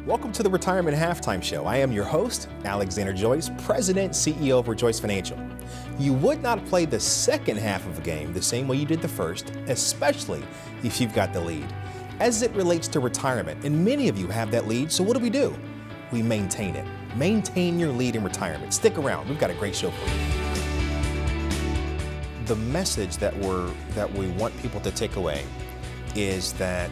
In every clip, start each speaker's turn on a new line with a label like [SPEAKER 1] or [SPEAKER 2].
[SPEAKER 1] Welcome to the Retirement Halftime Show. I am your host, Alexander Joyce, President, CEO of ReJoyce Financial. You would not play the second half of a game the same way you did the first, especially if you've got the lead. As it relates to retirement, and many of you have that lead, so what do? We maintain it. Maintain your lead in retirement. Stick around. We've got a great show for you. The message that we want people to take away is that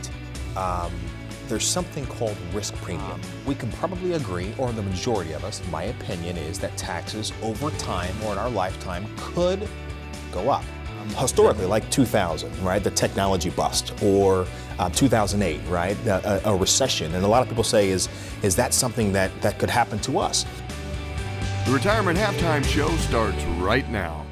[SPEAKER 1] there's something called risk premium. We can probably agree, or the majority of us, my opinion is that taxes over time or in our lifetime could go up. Historically, like 2000, right, the technology bust, or 2008, right, a recession. And a lot of people say, is that something that could happen to us?
[SPEAKER 2] The Retirement Halftime Show starts right now.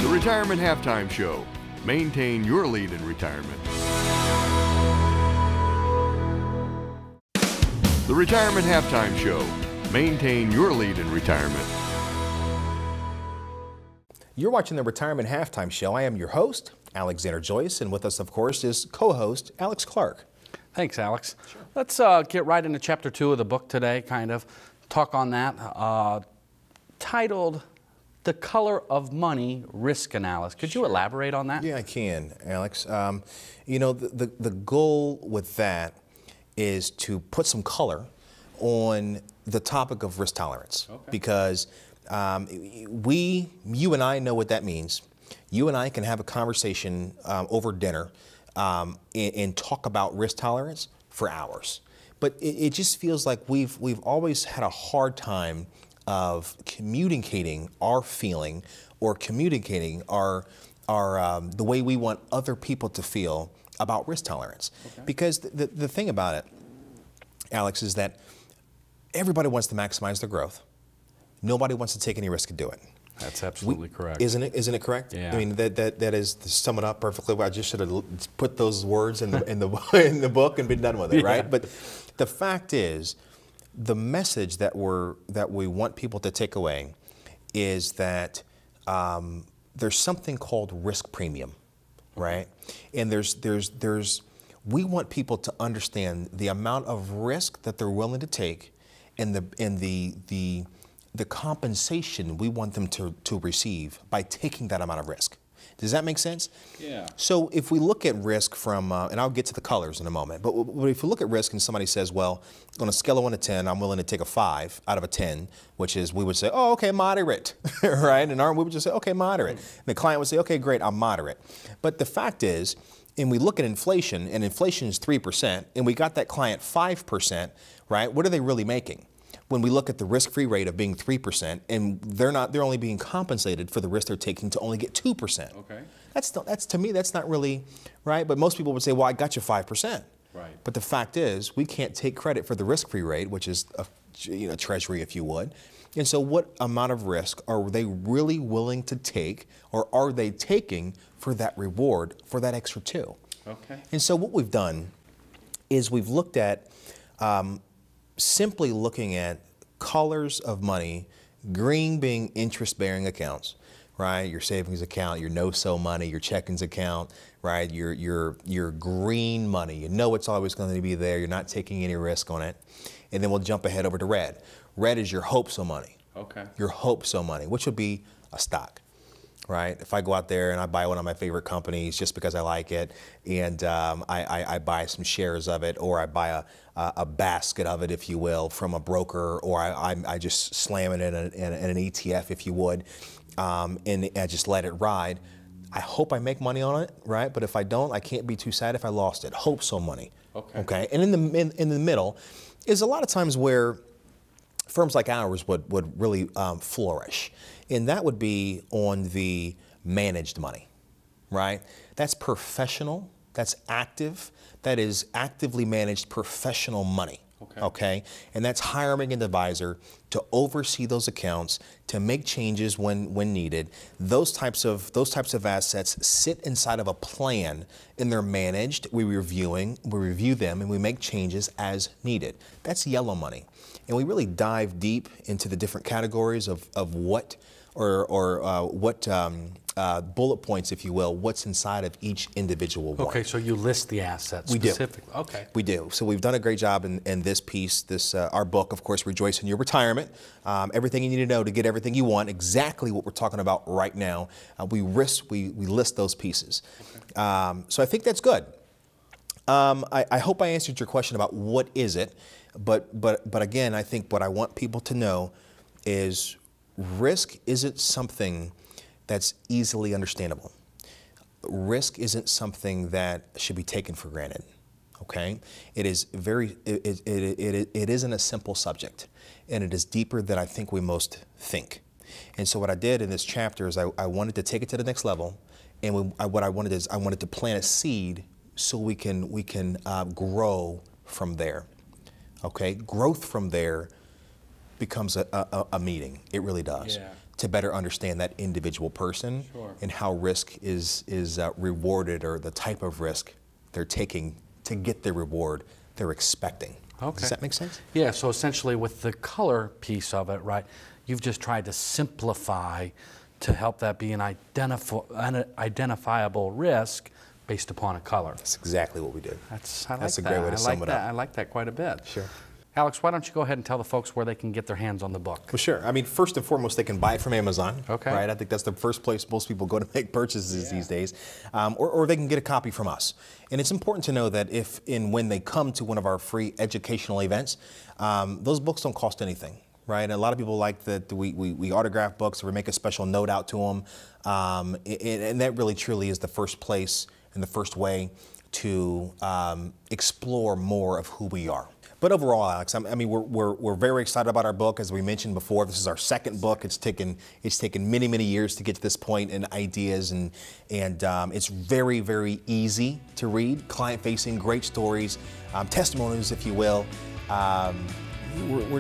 [SPEAKER 2] Retirement Halftime Show. Maintain your lead in retirement. The Retirement Halftime Show. Maintain your lead in retirement.
[SPEAKER 1] You're watching the Retirement Halftime Show. I am your host, Alexander Joyce, and with us, of course, is co-host Alex Clark.
[SPEAKER 3] Thanks, Alex. Sure. Let's get right into Chapter 2 of the book today, kind of talk on that, titled The Color of Money Risk Analysis. Could you elaborate on that?
[SPEAKER 1] Yeah, I can, Alex. You know, the goal with that is to put some color on the topic of risk tolerance. Okay. Because you and I know what that means. You and I can have a conversation over dinner and talk about risk tolerance for hours. But it just feels like we've always had a hard time of communicating our feeling or communicating our the way we want other people to feel about risk tolerance. Okay. Because the thing about it, Alex, is that everybody wants to maximize their growth. Nobody wants to take any risk and do it.
[SPEAKER 3] That's absolutely correct.
[SPEAKER 1] Isn't it correct?
[SPEAKER 3] Yeah.
[SPEAKER 1] I mean, that is, to sum it up perfectly. I just should have put those words in the book and been done with it, right?
[SPEAKER 3] Yeah.
[SPEAKER 1] But the fact is, the message that we want people to take away is that there's something called risk premium, right? And we want people to understand the amount of risk that they're willing to take, and the compensation we want them to receive by taking that amount of risk. Does that make sense?
[SPEAKER 3] Yeah.
[SPEAKER 1] So if we look at risk from, and I'll get to the colors in a moment, but if we look at risk and somebody says, well, on a scale of 1 to 10, I'm willing to take a 5 out of a 10, which is, we would say, oh, okay, moderate, right? And we would just say, okay, moderate. And the client would say, okay, great, I'm moderate. But the fact is, and we look at inflation, and inflation is 3%, and we got that client 5%, right? What are they really making? When we look at the risk-free rate of being 3%, and they're only being compensated for the risk they're taking to only get 2%. Okay. That's to me, that's not really right. But most people would say, well, I got you 5%. Right. But the fact is, we can't take credit for the risk-free rate, which is a treasury, if you would. And so, what amount of risk are they really willing to take, or are they taking for that reward, for that extra 2? Okay. And so, what we've done is we've looked at simply looking at colors of money, green being interest-bearing accounts, right? Your savings account, your no-so money, your checkings account, right? Your green money. You know it's always going to be there. You're not taking any risk on it. And then we'll jump ahead over to red. Red is your hope-so money. Okay. Your hope-so money, which would be a stock. Right? If I go out there and I buy one of my favorite companies just because I like it, and I buy some shares of it, or I buy a basket of it, if you will, from a broker, or I just slam it in an ETF, if you would, and I just let it ride. I hope I make money on it, right? But if I don't, I can't be too sad if I lost it. Hope so money. Okay. Okay. And in the middle is a lot of times where firms like ours would really flourish. And that would be on the managed money, right? That's professional, that's active, that is actively managed professional money, Okay, and that's hiring an advisor to oversee those accounts, to make changes when needed. Those types of assets sit inside of a plan, and they're managed. We review them, and we make changes as needed. That's yellow money, and we really dive deep into the different categories of what bullet points, if you will, what's inside of each individual one.
[SPEAKER 3] Okay, so you list the assets specifically. We do. Okay.
[SPEAKER 1] We do. So we've done a great job in this piece, our book, of course, ReJoyce in Your Retirement. Everything you need to know to get everything you want, exactly what we're talking about right now. We list those pieces. Okay. So I think that's good. I hope I answered your question about what is it, but again, I think what I want people to know is risk isn't something that's easily understandable. Risk isn't something that should be taken for granted, okay? It isn't a simple subject, and it is deeper than I think we most think. And so what I did in this chapter is I wanted to take it to the next level, and what I wanted is I wanted to plant a seed so we can grow from there, okay? Growth from there becomes a meeting. It really does. Yeah. To better understand that individual person. Sure. And how risk is rewarded, or the type of risk they're taking to get the reward they're expecting. Okay. Does that make sense?
[SPEAKER 3] Yeah, so essentially with the color piece of it, right, you've just tried to simplify to help that be an identifiable risk based upon a color.
[SPEAKER 1] That's exactly what we did.
[SPEAKER 3] That's
[SPEAKER 1] a great way to sum it up.
[SPEAKER 3] I like that quite a bit.
[SPEAKER 1] Sure.
[SPEAKER 3] Alex, why don't you go ahead and tell the folks where they can get their hands on the book?
[SPEAKER 1] Well, sure. I mean, first and foremost, they can buy it from Amazon.
[SPEAKER 3] Okay.
[SPEAKER 1] Right? I think that's the first place most people go to make purchases these days. Or they can get a copy from us. And it's important to know that if and when they come to one of our free educational events, those books don't cost anything. Right? And a lot of people like that we autograph books, or we make a special note out to them. And that really truly is the first place and the first way to explore more of who we are. But overall, Alex, I mean, we're very excited about our book. As we mentioned before, this is our second book. It's taken many years to get to this point, and ideas, and it's very, very easy to read, client-facing, great stories, testimonies, if you will. We're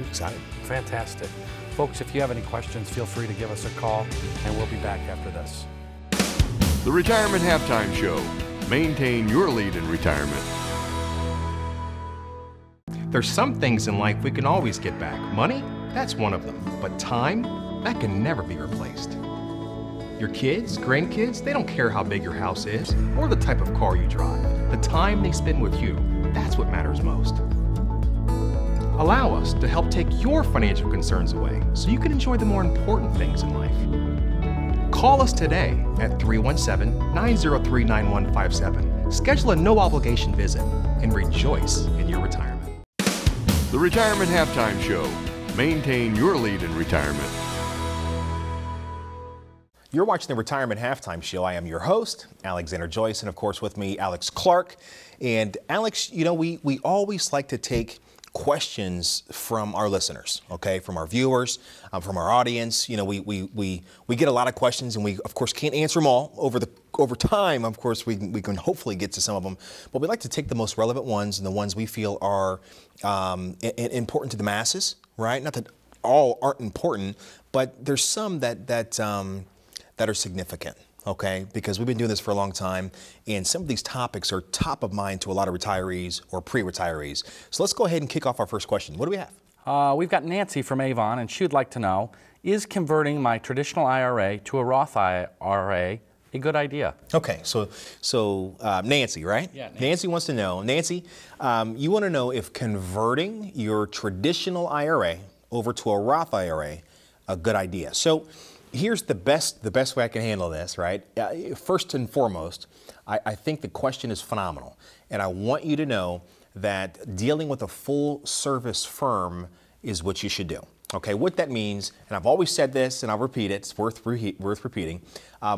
[SPEAKER 1] excited.
[SPEAKER 3] Fantastic. Folks, if you have any questions, feel free to give us a call, and we'll be back after this.
[SPEAKER 2] The Retirement Halftime Show. Maintain your lead in retirement.
[SPEAKER 4] There's some things in life we can always get back. Money, that's one of them. But time, that can never be replaced. Your kids, grandkids, they don't care how big your house is or the type of car you drive. The time they spend with you, that's what matters most. Allow us to help take your financial concerns away so you can enjoy the more important things in life. Call us today at 317-903-9157. Schedule a no-obligation visit and rejoice in your retirement.
[SPEAKER 2] The Retirement Halftime Show. Maintain your lead in retirement.
[SPEAKER 1] You're watching the Retirement Halftime Show. I am your host, Alexander Joyce, and of course with me, Alex Clark. And Alex, you know, we always like to take questions from our listeners, okay, from our viewers, from our audience. You know, we get a lot of questions, and we of course can't answer them all over time. Of course, we can hopefully get to some of them, but we like to take the most relevant ones and the ones we feel are important to the masses, right? Not that all aren't important, but there's some that are significant. Okay, because we've been doing this for a long time, and some of these topics are top of mind to a lot of retirees or pre-retirees. So let's go ahead and kick off our first question. What do we have?
[SPEAKER 3] We've got Nancy from Avon, and she would like to know, is converting my traditional IRA to a Roth IRA a good idea?
[SPEAKER 1] Okay, so Nancy, right?
[SPEAKER 3] Yeah,
[SPEAKER 1] Nancy wants to know. Nancy, you want to know if converting your traditional IRA over to a Roth IRA a good idea. So here's the best way I can handle this, right? First and foremost, I think the question is phenomenal. And I want you to know that dealing with a full service firm is what you should do. Okay, what that means, and I've always said this and I'll repeat it, it's worth repeating.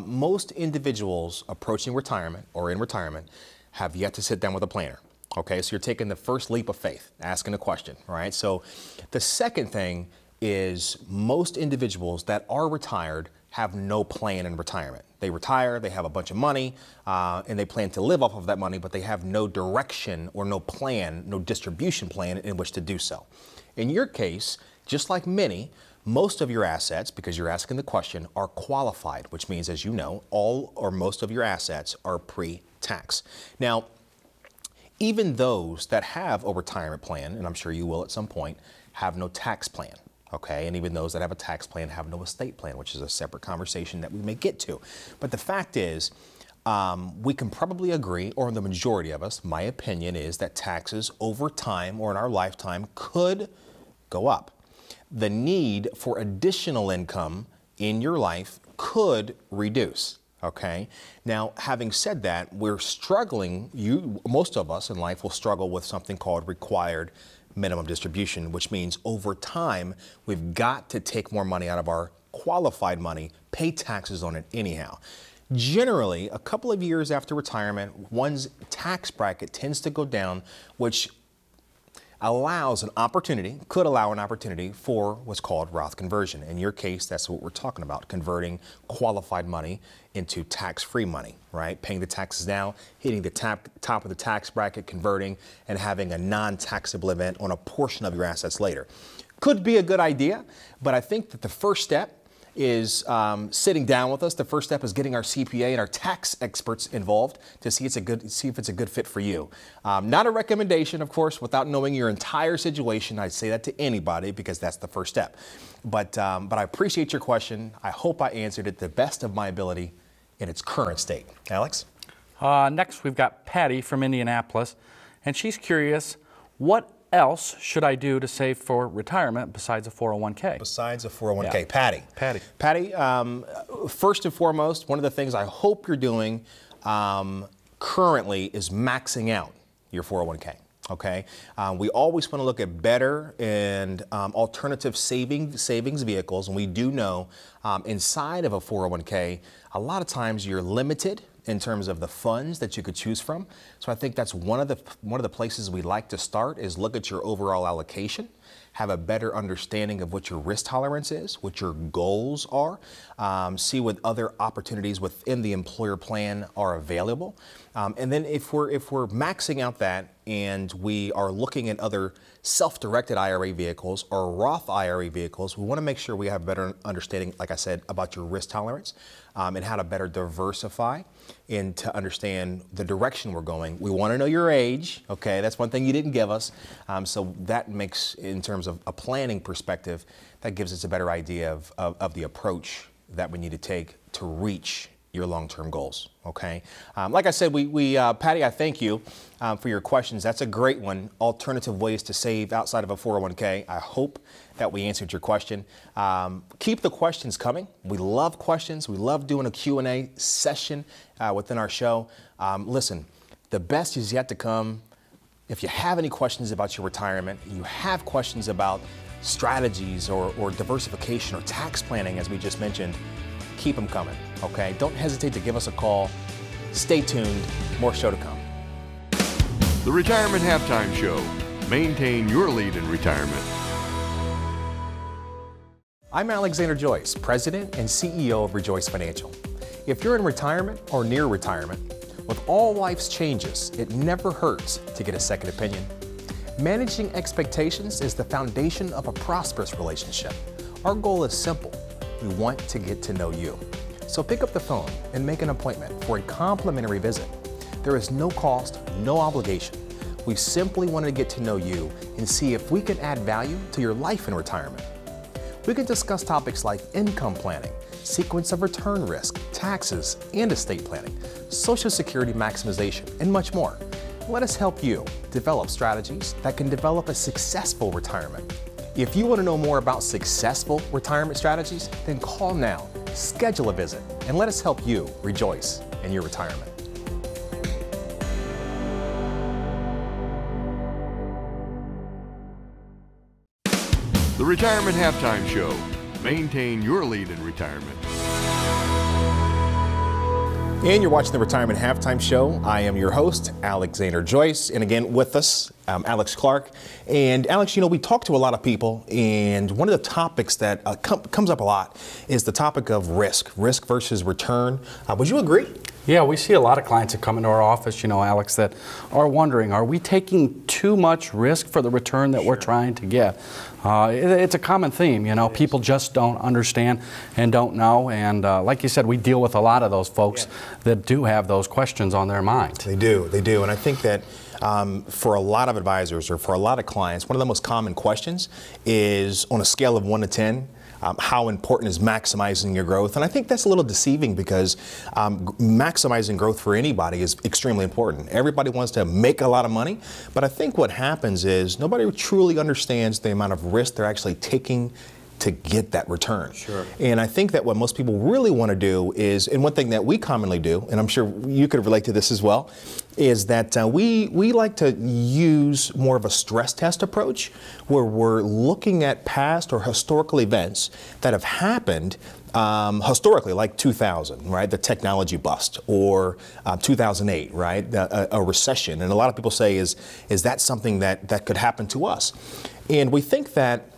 [SPEAKER 1] Most individuals approaching retirement or in retirement have yet to sit down with a planner. Okay, so you're taking the first leap of faith, asking a question, right? So the second thing is most individuals that are retired have no plan in retirement. They retire, they have a bunch of money, and they plan to live off of that money, but they have no direction or no plan, no distribution plan in which to do so. In your case, just like many, most of your assets, because you're asking the question, are qualified, which means, as you know, all or most of your assets are pre-tax. Now, even those that have a retirement plan, and I'm sure you will at some point, have no tax plan. Okay, and even those that have a tax plan have no estate plan, which is a separate conversation that we may get to. But the fact is, we can probably agree, or the majority of us, my opinion is that taxes over time or in our lifetime could go up. The need for additional income in your life could reduce. Okay. Now, having said that, we're struggling. Most of us in life will struggle with something called required minimum distribution, which means over time, we've got to take more money out of our qualified money, pay taxes on it anyhow. Generally, a couple of years after retirement, one's tax bracket tends to go down, which allows an opportunity, could allow an opportunity for what's called Roth conversion. In your case, that's what we're talking about, converting qualified money into tax-free money, right? Paying the taxes now, hitting the top of the tax bracket, converting, and having a non-taxable event on a portion of your assets later. Could be a good idea, but I think that the first step is sitting down with us. The first step is getting our CPA and our tax experts involved to see if it's a good fit for you. Not a recommendation, of course, without knowing your entire situation. I'd say that to anybody because that's the first step. But I appreciate your question. I hope I answered it to the best of my ability in its current state. Alex?
[SPEAKER 3] Next, we've got Patty from Indianapolis, and she's curious, what else should I do to save for retirement besides a 401k?
[SPEAKER 1] Besides a 401k.
[SPEAKER 3] Yeah.
[SPEAKER 1] Patty, first and foremost, one of the things I hope you're doing currently is maxing out your 401k. Okay, we always want to look at better and alternative savings vehicles, and we do know inside of a 401k, a lot of times you're limited in terms of the funds that you could choose from. So I think that's one of the places we like to start is look at your overall allocation, have a better understanding of what your risk tolerance is, what your goals are, see what other opportunities within the employer plan are available. And then if we're maxing out that and we are looking at other self-directed IRA vehicles or Roth IRA vehicles, we want to make sure we have a better understanding, like I said, about your risk tolerance and how to better diversify and to understand the direction we're going. We want to know your age, okay? That's one thing you didn't give us. So that makes, in terms of a planning perspective, that gives us a better idea of the approach that we need to take to reach your long-term goals, okay? Like I said, Patty, I thank you for your questions. That's a great one. Alternative ways to save outside of a 401k. I hope that we answered your question. Keep the questions coming. We love questions. We love doing a Q&A session within our show. Listen, the best is yet to come. If you have any questions about your retirement, you have questions about strategies or diversification or tax planning, as we just mentioned, keep them coming, okay? Don't hesitate to give us a call. Stay tuned. More show to come.
[SPEAKER 2] The Retirement Halftime Show. Maintain your lead in retirement.
[SPEAKER 1] I'm Alexander Joyce, President and CEO of ReJoyce Financial. If you're in retirement or near retirement, with all life's changes, it never hurts to get a second opinion. Managing expectations is the foundation of a prosperous relationship. Our goal is simple. We want to get to know you. So pick up the phone and make an appointment for a complimentary visit. There is no cost, no obligation. We simply want to get to know you and see if we can add value to your life in retirement. We can discuss topics like income planning, sequence of return risk, taxes, and estate planning, Social Security maximization, and much more. Let us help you develop strategies that can develop a successful retirement. If you want to know more about successful retirement strategies, then call now, schedule a visit, and let us help you rejoice in your retirement.
[SPEAKER 2] The Retirement Halftime Show. Maintain your lead in retirement.
[SPEAKER 1] And you're watching the Retirement Halftime Show. I am your host, Alexander Joyce. And again, with us Alex Clark. And Alex, you know, we talk to a lot of people, and one of the topics that comes up a lot is the topic of risk versus return. Would you agree?
[SPEAKER 3] Yeah, we see a lot of clients that come into our office, you know, Alex, that are wondering, are we taking too much risk for the return that we're trying to get? It's a common theme, you know, people just don't understand and don't know. And like you said, we deal with a lot of those folks that do have those questions on their mind.
[SPEAKER 1] They do. And I think that for a lot of advisors or for a lot of clients, one of the most common questions is on a scale of 1 to 10, how important is maximizing your growth? And I think that's a little deceiving because maximizing growth for anybody is extremely important. Everybody wants to make a lot of money, but I think what happens is nobody truly understands the amount of risk they're actually taking to get that return. Sure. And I think that what most people really want to do is, and one thing that we commonly do, and I'm sure you could relate to this as well, is that we like to use more of a stress test approach where we're looking at past or historical events that have happened historically, like 2000, right, the technology bust, or 2008, right, a recession. And a lot of people say, is that something that could happen to us? And we think that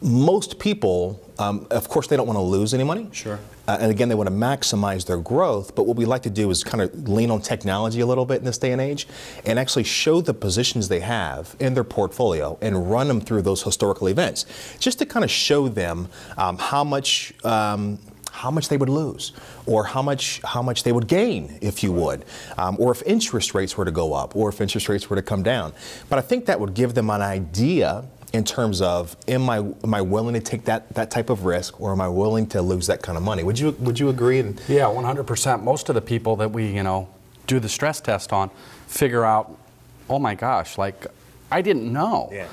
[SPEAKER 1] most people, of course, they don't want to lose any money. Sure. And again, they want to maximize their growth. But what we like to do is kind of lean on technology a little bit in this day and age and actually show the positions they have in their portfolio and run them through those historical events, just to kind of show them how much they would lose, or how much they would gain, if you would, or if interest rates were to go up, or if interest rates were to come down. But I think that would give them an idea in terms of, am I willing to take that type of risk, or am I willing to lose that kind of money? Would you agree?
[SPEAKER 3] Yeah, 100%. Most of the people that we do the stress test on figure out, oh my gosh, like I didn't know. Yeah.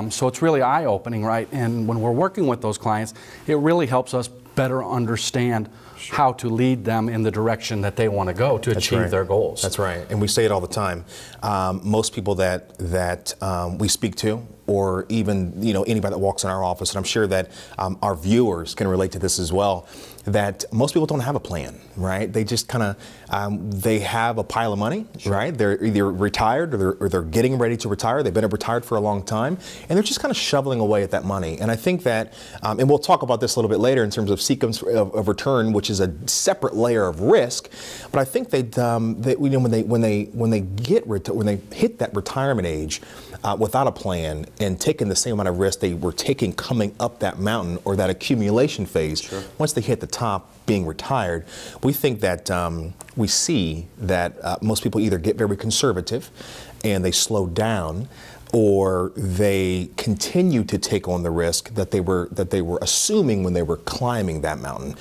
[SPEAKER 3] So it's really eye-opening, right? And when we're working with those clients, it really helps us better understand how to lead them in the direction that they want to go to achieve their goals.
[SPEAKER 1] That's right, and we say it all the time. Most people that we speak to, or even anybody that walks in our office, and I'm sure that our viewers can relate to this as well, that most people don't have a plan, right? They just kind of, they have a pile of money, right? They're either retired or they're getting ready to retire. They've been retired for a long time, and they're just kind of shoveling away at that money. And I think that, and we'll talk about this a little bit later in terms of sequence of return, which is a separate layer of risk. But I think when they hit that retirement age without a plan and taking the same amount of risk they were taking coming up that mountain or that accumulation phase, once they hit the top, being retired, we think that we see that most people either get very conservative and they slow down, or they continue to take on the risk that they were assuming when they were climbing that mountain.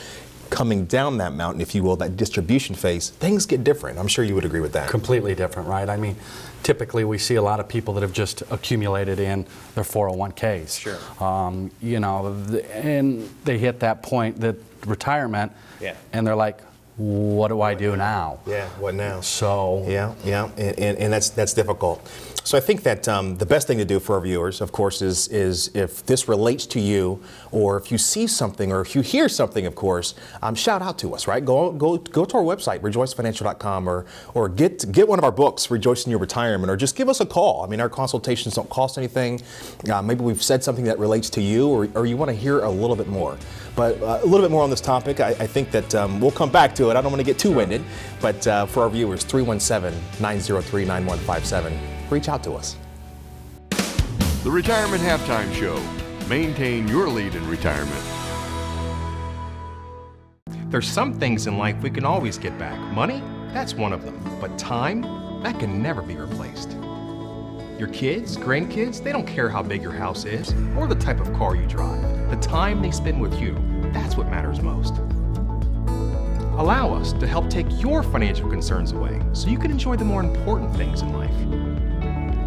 [SPEAKER 1] Coming down that mountain, if you will, that distribution phase, things get different. I'm sure you would agree with that.
[SPEAKER 3] Completely different, right? I mean, typically we see a lot of people that have just accumulated in their 401ks. Sure. And they hit that point, that retirement, and they're like, what do I do now?
[SPEAKER 1] Yeah, what now?
[SPEAKER 3] So.
[SPEAKER 1] Yeah, and that's difficult. So I think that the best thing to do for our viewers, of course, is if this relates to you, or if you see something, or if you hear something, of course, shout out to us, right? Go to our website, ReJoyceFinancial.com, or get one of our books, Rejoicing Your Retirement, or just give us a call. I mean, our consultations don't cost anything. Maybe we've said something that relates to you, or you want to hear a little bit more. But a little bit more on this topic. I think that we'll come back to it. I don't want to get too winded, but for our viewers, 317-903-9157. Reach out to us.
[SPEAKER 2] The Retirement Halftime Show. Maintain your lead in retirement.
[SPEAKER 4] There's some things in life we can always get back. Money, that's one of them. But time, that can never be replaced. Your kids, grandkids, they don't care how big your house is or the type of car you drive. The time they spend with you, that's what matters most. Allow us to help take your financial concerns away so you can enjoy the more important things in life.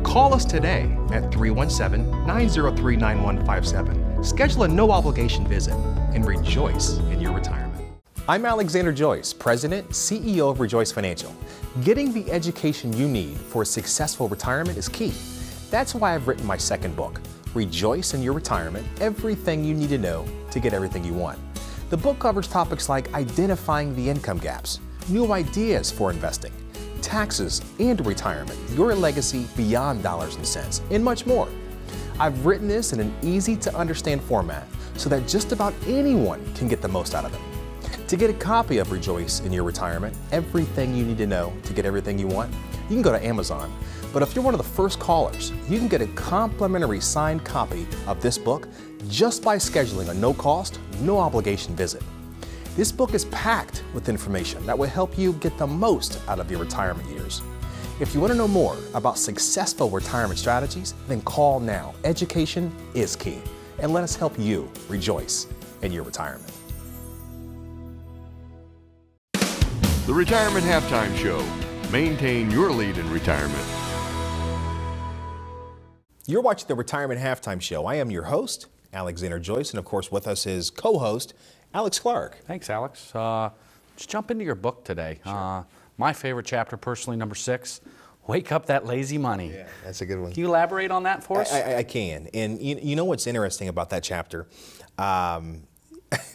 [SPEAKER 4] Call us today at 317-903-9157. Schedule a no-obligation visit and rejoice in your retirement.
[SPEAKER 1] I'm Alexander Joyce, President, CEO of ReJoyce Financial. Getting the education you need for a successful retirement is key. That's why I've written my second book, Rejoice in Your Retirement, Everything You Need to Know to Get Everything You Want. The book covers topics like identifying the income gaps, new ideas for investing, taxes and retirement, your legacy beyond dollars and cents, and much more. I've written this in an easy to understand format so that just about anyone can get the most out of it. To get a copy of ReJoyce in your retirement, everything you need to know to get everything you want, you can go to Amazon. But if you're one of the first callers, you can get a complimentary signed copy of this book just by scheduling a no-cost, no-obligation visit. This book is packed with information that will help you get the most out of your retirement years. If you want to know more about successful retirement strategies, then call now. Education is key. And let us help you rejoice in your retirement.
[SPEAKER 2] The Retirement Halftime Show. Maintain your lead in retirement.
[SPEAKER 1] You're watching the Retirement Halftime Show. I am your host, Alexander Joyce, and of course with us is co-host Alex Clark.
[SPEAKER 3] Thanks, Alex. Let's jump into your book today. Sure. My favorite chapter, personally, number 6, Wake Up That Lazy Money.
[SPEAKER 1] Yeah, that's a good one.
[SPEAKER 3] Can you elaborate on that for us?
[SPEAKER 1] I can. And you know what's interesting about that chapter?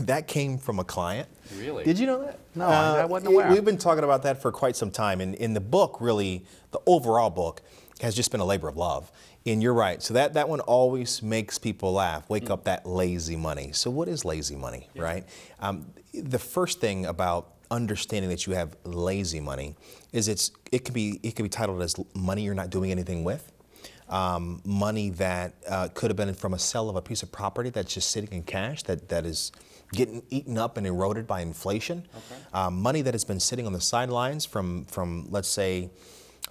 [SPEAKER 1] That came from a client.
[SPEAKER 3] Really?
[SPEAKER 1] Did you know that?
[SPEAKER 3] No, I wasn't aware.
[SPEAKER 1] We've been talking about that for quite some time. And in the book, really, the overall book has just been a labor of love. And you're right. So that one always makes people laugh. Wake up that lazy money. So what is lazy money, right? The first thing about understanding that you have lazy money is it could be titled as money you're not doing anything with. Money that could have been from a sale of a piece of property that's just sitting in cash that is getting eaten up and eroded by inflation. Okay. Money that has been sitting on the sidelines from let's say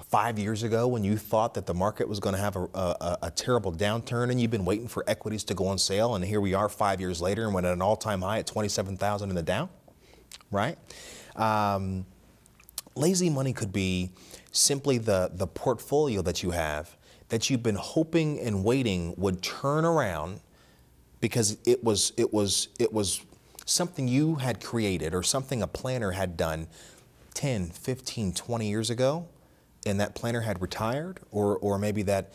[SPEAKER 1] 5 years ago when you thought that the market was going to have a terrible downturn and you've been waiting for equities to go on sale, and here we are 5 years later and we're at an all-time high at 27,000 in the Dow, right? Lazy money could be simply the portfolio that you have that you've been hoping and waiting would turn around because it was something you had created or something a planner had done 10, 15, 20 years ago, and that planner had retired, or maybe that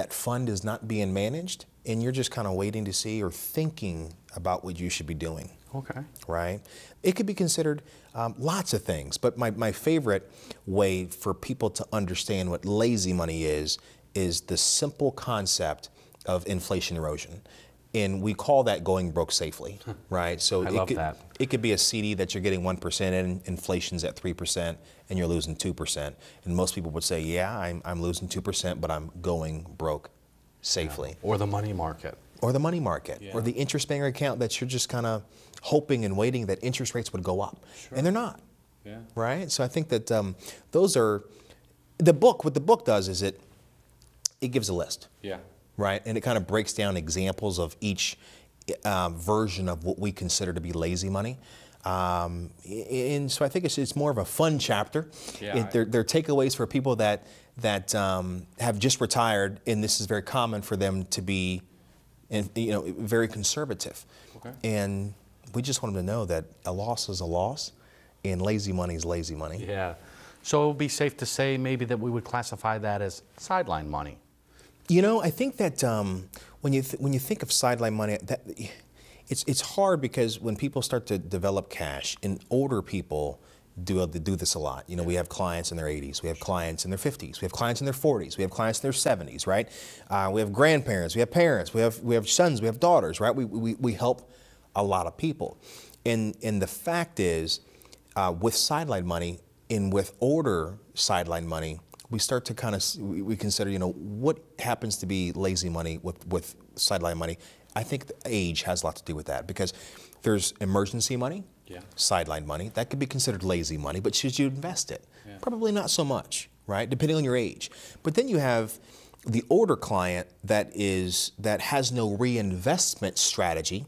[SPEAKER 1] fund is not being managed, and you're just kind of waiting to see or thinking about what you should be doing.
[SPEAKER 3] Okay.
[SPEAKER 1] Right? It could be considered lots of things, but my favorite way for people to understand what lazy money is the simple concept of inflation erosion. And we call that going broke safely, right? So
[SPEAKER 3] I love that.
[SPEAKER 1] It could be a CD that you're getting 1% and inflation's at 3% and you're losing 2%. And most people would say, yeah, I'm losing 2%, but I'm going broke safely.
[SPEAKER 3] Yeah. Or the money market.
[SPEAKER 1] Or the money market,
[SPEAKER 3] yeah.
[SPEAKER 1] Or the interest-bearing account that you're just kind of hoping and waiting that interest rates would go up. Sure. And they're not, yeah. Right? So I think that those are, what the book does is it gives a list. Yeah. Right? And it kind of breaks down examples of each version of what we consider to be lazy money. And so I think it's more of a fun chapter. Yeah, they're takeaways for people that have just retired, and this is very common for them to be very conservative. Okay. And we just want them to know that a loss is a loss, and lazy money is lazy money.
[SPEAKER 3] Yeah. So it would be safe to say maybe that we would classify that as sideline money.
[SPEAKER 1] You know, I think that when you think of sideline money, it's hard because when people start to develop cash, and older people do this a lot. You know, we have clients in their 80s, we have clients in their 50s, we have clients in their 40s, we have clients in their 70s, right? We have grandparents, we have parents, we have sons, we have daughters, right? We help a lot of people, and the fact is, with sideline money and with older sideline money, we start to we consider, what happens to be lazy money with sideline money. I think the age has a lot to do with that, because there's emergency money, yeah. Sideline money, that could be considered lazy money, but should you invest it? Yeah. Probably not so much, right? Depending on your age. But then you have the older client that has no reinvestment strategy,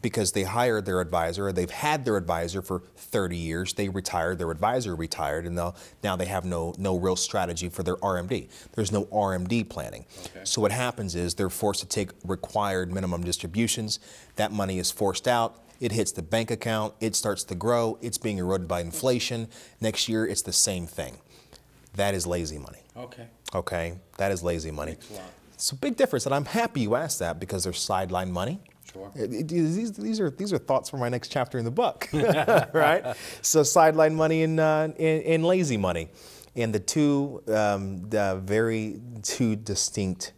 [SPEAKER 1] because they hired their advisor, or they've had their advisor for 30 years, they retired, their advisor retired, and now they have no real strategy for their RMD. There's no RMD planning. Okay. So what happens is they're forced to take required minimum distributions. That money is forced out, it hits the bank account, it starts to grow, it's being eroded by inflation. Next year, it's the same thing. That is lazy money. Okay. Okay, that is lazy money. It's a big difference, and I'm happy you asked that, because there's sideline money
[SPEAKER 3] Sure.
[SPEAKER 1] These are thoughts for my next chapter in the book, right? So sideline money and lazy money, and the two two distinct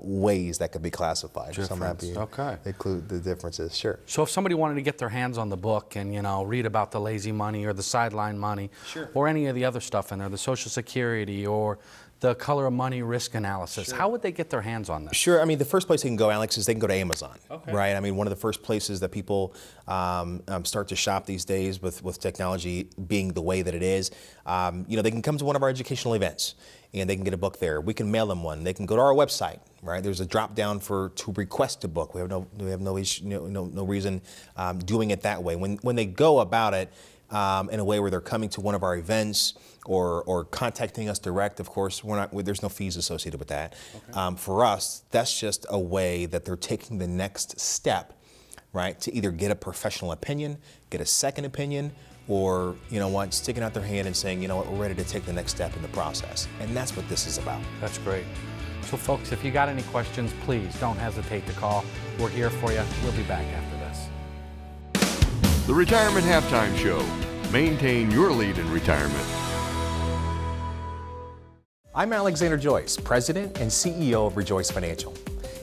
[SPEAKER 1] ways that could be classified. So I'm happy to include the differences. Sure.
[SPEAKER 3] So if somebody wanted to get their hands on the book and, you know, read about the lazy money or the sideline money,
[SPEAKER 1] sure,
[SPEAKER 3] or any of the other stuff in there, the Social Security or the color of money risk analysis,
[SPEAKER 1] sure,
[SPEAKER 3] how would they get their hands on that?
[SPEAKER 1] Sure. I mean, the first place they can go, Alex, is they can go to Amazon,
[SPEAKER 3] okay,
[SPEAKER 1] right? I mean, one of the first places that people start to shop these days with technology being the way that it is, you know, they can come to one of our educational events and they can get a book there. We can mail them one. They can go to our website, right? There's a drop down to request a book. We have no issue, no reason doing it that way. When they go about it in a way where they're coming to one of our events or contacting us direct, of course, there's no fees associated with that. Okay. For us, that's just a way that they're taking the next step, right, to either get a professional opinion, get a second opinion, or, you know what, sticking out their hand and saying, you know what, we're ready to take the next step in the process. And that's what this is about.
[SPEAKER 3] That's great. So folks, if you got any questions, please don't hesitate to call. We're here for you. We'll be back after this.
[SPEAKER 2] The Retirement Halftime Show. Maintain your lead in retirement.
[SPEAKER 4] I'm Alexander Joyce, President and CEO of ReJoyce Financial.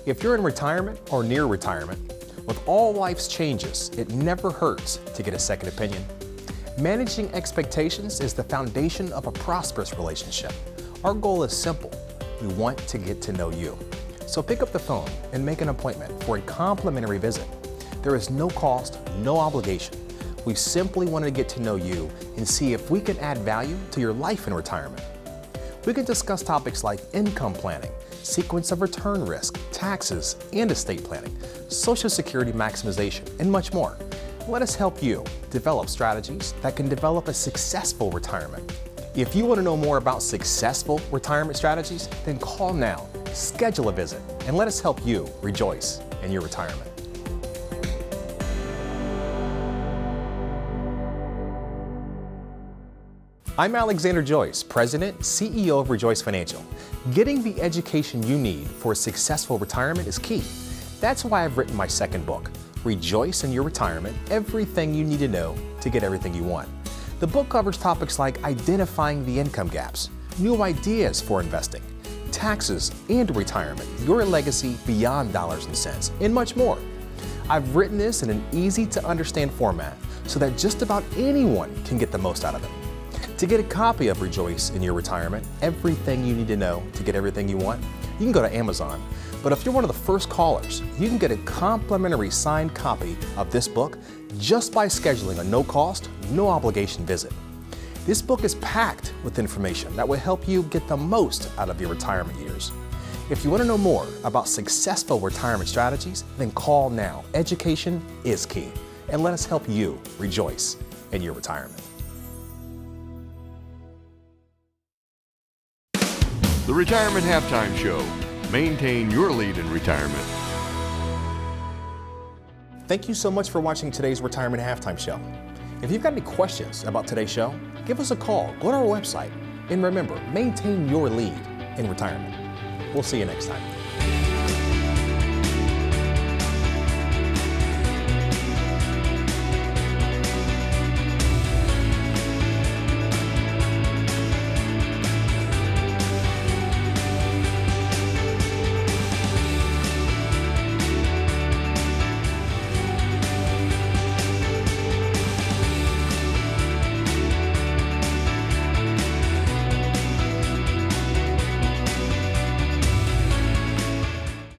[SPEAKER 4] If you're in retirement or near retirement, with all life's changes, it never hurts to get a second opinion. Managing expectations is the foundation of a prosperous relationship. Our goal is simple. We want to get to know you. So pick up the phone and make an appointment for a complimentary visit. There is no cost, no obligation. We simply want to get to know you and see if we can add value to your life in retirement. We can discuss topics like income planning, sequence of return risk, taxes and estate planning, Social Security maximization, and much more. Let us help you develop strategies that can develop a successful retirement. If you want to know more about successful retirement strategies, then call now, schedule a visit, and let us help you rejoice in your retirement. I'm Alexander Joyce, President, CEO of ReJoyce Financial. Getting the education you need for a successful retirement is key. That's why I've written my second book, ReJoyce in Your Retirement, Everything You Need to Know to Get Everything You Want. The book covers topics like identifying the income gaps, new ideas for investing, taxes and retirement, your legacy beyond dollars and cents, and much more. I've written this in an easy to understand format so that just about anyone can get the most out of it. To get a copy of ReJoyce in Your Retirement, Everything You Need to Know to Get Everything You Want, you can go to Amazon. But if you're one of the first callers, you can get a complimentary signed copy of this book just by scheduling a no-cost, no-obligation visit. This book is packed with information that will help you get the most out of your retirement years. If you want to know more about successful retirement strategies, then call now. Education is key. And let us help you rejoice in your retirement.
[SPEAKER 2] The Retirement Halftime Show. Maintain your lead in retirement.
[SPEAKER 1] Thank you so much for watching today's Retirement Halftime Show. If you've got any questions about today's show, give us a call, go to our website, and remember, maintain your lead in retirement. We'll see you next time.